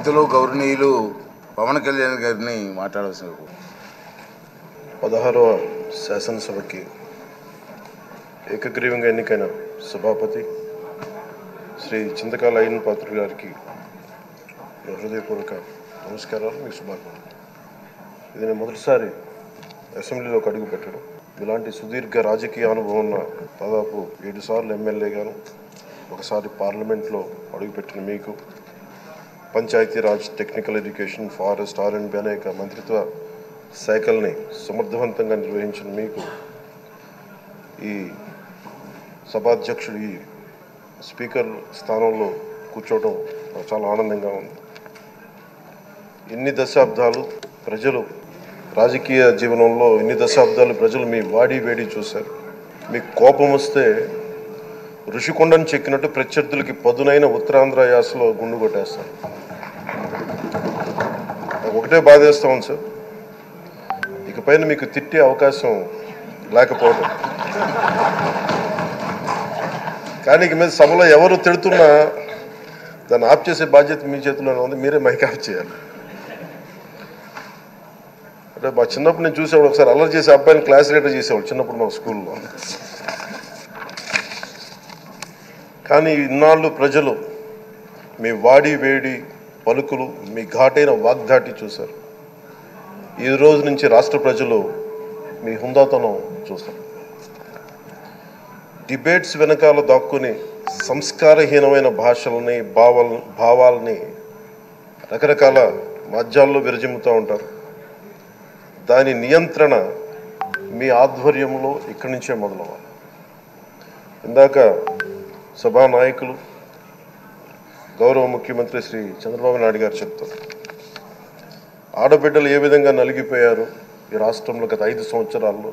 పెద్దలు గౌరవనీయులు పవన్ కళ్యాణ్ గారిని మాట్లాడవలసిన 16వ శాసనసభకి ఏకగ్రీవంగా ఎన్నికైన సభాపతి శ్రీ చింతకాల అయ్యన్ పాత్రుడు గారికి హృదయపూర్వక నమస్కారాలు, మీకు శుభాకాంక్షలు. ఇది నేను మొదటిసారి అసెంబ్లీలోకి అడుగు పెట్టడం. ఇలాంటి సుదీర్ఘ రాజకీయ అనుభవం ఉన్న దాదాపు 7 సార్లు ఎమ్మెల్యేగాను, ఒకసారి పార్లమెంట్లో అడుగుపెట్టిన మీకు, Panchayati Raj, technical education, forest, R&B అనేక మంత్రిత్వ శాఖల్ని సమర్థవంతంగా నిర్వహించిన మీకు ఈ సభాధ్యక్షుడు, ఈ స్పీకర్ స్థానంలో కూర్చోవడం చాలా ఆనందంగా ఉంది. ఇన్ని దశాబ్దాలు ప్రజలు రాజకీయ జీవనంలో ప్రజలు మీ వాడి వేడి చూశారు. మీకు కోపం వస్తే ఋషికొండను చెక్కినట్టు ప్రత్యర్థులకి పదునైన ఉత్తరాంధ్ర యాసలో గుండు కొట్టేస్తారు. ఒకటే బాధేస్తా ఉంది సార్, ఇకపైన మీకు తిట్టే అవకాశం లేకపోవడం. కానీ ఇక మీద సభలో ఎవరు తిడుతున్నా దాన్ని ఆఫ్ చేసే బాధ్యత మీ చేతిలోనే ఉంది. మీరే మైక్ ఆఫ్ చేయాలి. అంటే మా చిన్నప్పుడు నేను చూసేవాడు, ఒకసారి అల్లరి చేసే అబ్బాయిని క్లాస్ లీడర్ చేసేవాడు చిన్నప్పుడు మా స్కూల్లో. కానీ ఇన్నాళ్ళు ప్రజలు మీ వాడి వేడి పలుకులు, మీ ఘాటైన వాగ్దాటి చూశారు. ఈ రోజు నుంచి రాష్ట్ర ప్రజలు మీ హుందాతనం చూస్తారు. డిబేట్స్ వెనకాల దాక్కుని సంస్కారహీనమైన భాషల్ని, భావాల్ని రకరకాల మాధ్యాల్లో విరజిమ్ముతూ ఉంటారు. దాని నియంత్రణ మీ ఆధ్వర్యంలో ఇక్కడి నుంచే మొదలవ్వాలి. ఇందాక సభానాయకులు గౌరవ ముఖ్యమంత్రి శ్రీ చంద్రబాబు నాయుడు గారు చెప్తారు, ఆడబిడ్డలు ఏ విధంగా నలిగిపోయారు ఈ రాష్ట్రంలో గత 5 సంవత్సరాల్లో.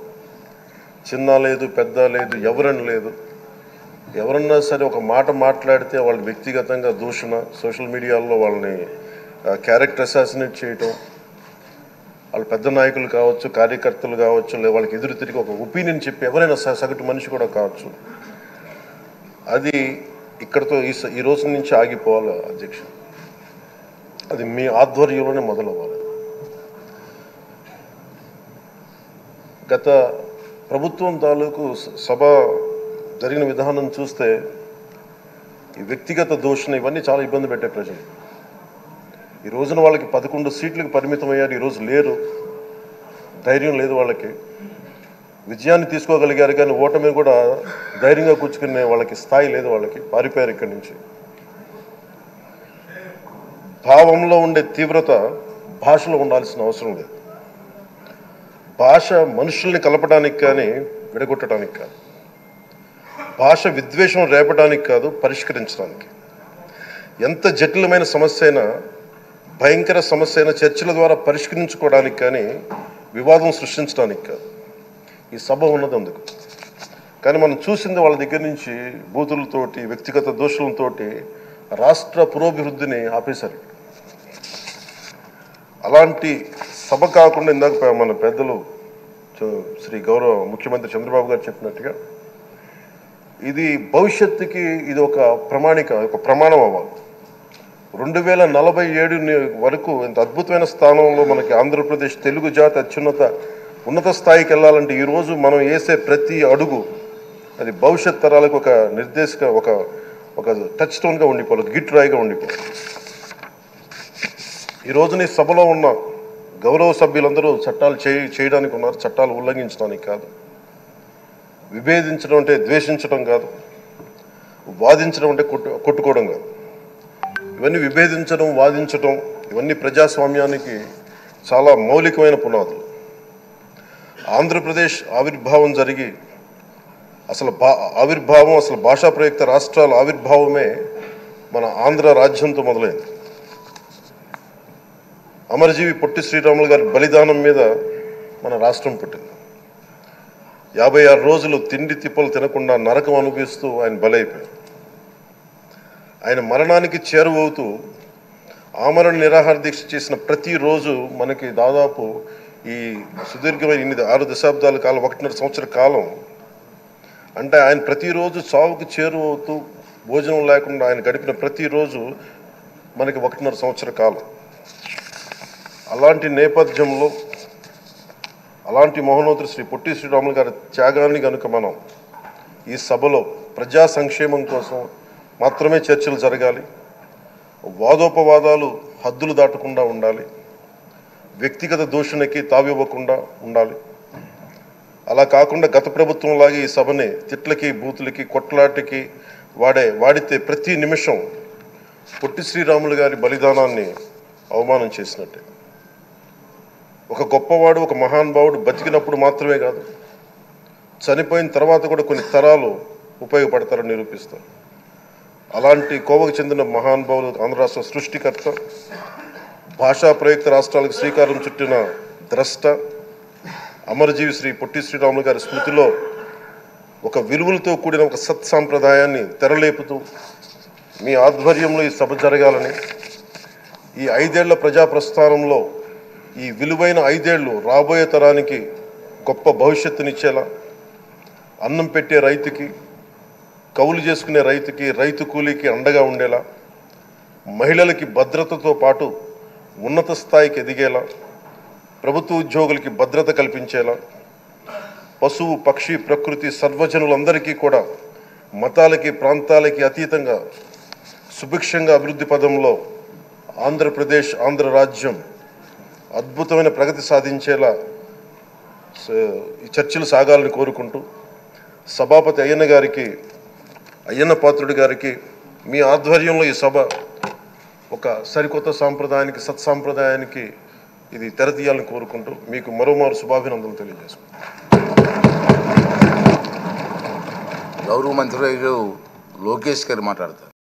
చిన్న లేదు, పెద్ద లేదు, ఎవరని లేదు. ఎవరన్నా సరే ఒక మాట మాట్లాడితే వాళ్ళు వ్యక్తిగతంగా దూషణ, సోషల్ మీడియాలో వాళ్ళని క్యారెక్టర్ అసాసినేట్ చేయటం, వాళ్ళు పెద్ద నాయకులు కావచ్చు, కార్యకర్తలు కావచ్చు, లేదా వాళ్ళకి ఎదురు తిరిగి ఒక ఒపీనియన్ చెప్పి ఎవరైనా సగటు మనిషి కూడా కావచ్చు. అది ఇక్కడతో ఈ రోజు నుంచి ఆగిపోవాలి అధ్యక్ష. అది మీ ఆధ్వర్యంలోనే మొదలవ్వాలి. గత ప్రభుత్వం తాలూకు సభ జరిగిన విధానం చూస్తే ఈ వ్యక్తిగత దూషణ ఇవన్నీ చాలా ఇబ్బంది పెట్టే ప్రజలు. ఈ రోజున వాళ్ళకి 11 సీట్లకు పరిమితం అయ్యారు, ఈరోజు లేరు, ధైర్యం లేదు వాళ్ళకి. విజయాన్ని తీసుకోగలిగారు కానీ ఓటమి కూడా ధైర్యంగా కూర్చుకునే వాళ్ళకి స్థాయి లేదు, వాళ్ళకి పారిపోయారు ఇక్కడి నుంచి. భావంలో ఉండే తీవ్రత భాషలో ఉండాల్సిన అవసరం లేదు. భాష మనుషుల్ని కలపడానికి కానీ విడగొట్టడానికి కాదు. భాష విద్వేషం రేపడానికి కాదు, పరిష్కరించడానికి. ఎంత జటిలమైన సమస్య అయినా, భయంకర సమస్య అయినా చర్చల ద్వారా పరిష్కరించుకోవడానికి కానీ వివాదం సృష్టించడానికి కాదు. ఈ సభ ఉన్నది అందుకు. కానీ మనం చూసింది వాళ్ళ దగ్గర నుంచి బూతులతోటి, వ్యక్తిగత దోషులతోటి రాష్ట్ర పురోభివృద్ధిని ఆపేశారు. అలాంటి సభ కాకుండా ఇందాక మన పెద్దలు శ్రీ గౌరవ ముఖ్యమంత్రి చంద్రబాబు గారు చెప్పినట్టుగా ఇది భవిష్యత్తుకి ఇది ఒక ప్రమాణం అవ్వాలి. 2047 వరకు ఇంత అద్భుతమైన స్థానంలో మనకి ఆంధ్రప్రదేశ్ తెలుగు జాతి ఉన్నత స్థాయికి వెళ్ళాలంటే ఈరోజు మనం వేసే ప్రతి అడుగు అది భవిష్యత్ తరాలకు ఒక నిర్దేశక ఒక టచ్ స్టోన్గా ఉండిపోవాలి, ఒక గిట్ రాయిగా ఉండిపోవాలి. ఈ రోజున ఈ సభలో ఉన్న గౌరవ సభ్యులందరూ చట్టాలు చేయడానికి ఉన్నారు, చట్టాలు ఉల్లంఘించడానికి కాదు. విభేదించడం అంటే ద్వేషించడం కాదు, వాదించడం అంటే కొట్టుకోవడం కాదు. ఇవన్నీ విభేదించడం, వాదించడం ఇవన్నీ ప్రజాస్వామ్యానికి చాలా మౌలికమైన పునాదులు. ఆంధ్రప్రదేశ్ ఆవిర్భావం జరిగి అసలు భాషా ప్రయుక్త రాష్ట్రాల ఆవిర్భావమే మన ఆంధ్ర రాజ్యంతో మొదలైంది. అమరజీవి పొట్టి శ్రీరాములు గారి బలిదానం మీద మన రాష్ట్రం పుట్టింది. 56 రోజులు తిండి తిప్పలు తినకుండా నరకం అనుభవిస్తూ ఆయన బలైపోయారు. ఆయన మరణానికి చేరువవుతూ ఆమరణ నిరాహార దీక్ష చేసిన ప్రతిరోజు మనకి దాదాపు ఈ సుదీర్ఘమైన 6 దశాబ్దాల కాలం, 1.5 సంవత్సర కాలం అంటే ఆయన ప్రతిరోజు చావుకు చేరువవుతూ భోజనం లేకుండా ఆయన గడిపిన ప్రతిరోజు మనకి 1.5 సంవత్సర కాలం. అలాంటి నేపథ్యంలో అలాంటి మహోన్నతుడు శ్రీ పొట్టి శ్రీరాములు గారి త్యాగాన్ని కనుక మనం ఈ సభలో ప్రజా సంక్షేమం కోసం మాత్రమే చర్చలు జరగాలి, వాదోపవాదాలు హద్దులు దాటకుండా ఉండాలి, వ్యక్తిగత దూషణకి తావివ్వకుండా ఉండాలి. అలా కాకుండా గత ప్రభుత్వంలాగే ఈ సభని తిట్లకి బూతులకి కొట్లాటికి వాడితే ప్రతి నిమిషం పొట్టి శ్రీరాములు గారి బలిదానాన్ని అవమానం చేసినట్టే. ఒక గొప్పవాడు, ఒక మహానుభావుడు బతికినప్పుడు మాత్రమే కాదు, చనిపోయిన తర్వాత కూడా కొన్ని తరాలు ఉపయోగపడతారని నిరూపిస్తారు. అలాంటి కోవకు చెందిన మహానుభావులు ఆంధ్ర రాష్ట్ర సృష్టికర్త, భాషా ప్రయుక్త రాష్ట్రాలకు శ్రీకారం చుట్టిన ద్రష్ట, అమరజీవి శ్రీ పొట్టి శ్రీరాములు గారి స్మృతిలో ఒక విలువలతో కూడిన ఒక సత్సాంప్రదాయాన్ని తెరలేపుతూ మీ ఆధ్వర్యంలో ఈ సభ జరగాలని, ఈ 5 ఏళ్ల ప్రజాప్రస్థానంలో ఈ విలువైన 5 ఏళ్ళు రాబోయే తరానికి గొప్ప భవిష్యత్తునిచ్చేలా, అన్నం పెట్టే రైతుకి, కౌలు చేసుకునే రైతుకి, రైతు కూలీకి అండగా ఉండేలా, మహిళలకి భద్రతతో పాటు ఉన్నత స్థాయికి ఎదిగేలా, ప్రభుత్వ ఉద్యోగులకి భద్రత కల్పించేలా, పశువు పక్షి ప్రకృతి సర్వజనులందరికీ కూడా మతాలకి ప్రాంతాలకి అతీతంగా సుభిక్షంగా అభివృద్ధి పదంలో ఆంధ్రప్రదేశ్, ఆంధ్ర రాజ్యం అద్భుతమైన ప్రగతి సాధించేలా ఈ చర్చలు సాగాలని కోరుకుంటూ, సభాపతి అయ్యన్న పాత్రుడి గారికి మీ ఆధ్వర్యంలో ఈ సభ ఒక సరికొత్త సాంప్రదాయానికి, సత్సాంప్రదాయానికి ఇది తెరతీయాలని కోరుకుంటూ మీకు మరోమారు శుభాభినందనలు తెలియజేసుకుంటాం. గౌరవ మంత్రి లోకేష్ గారు మాట్లాడతారు.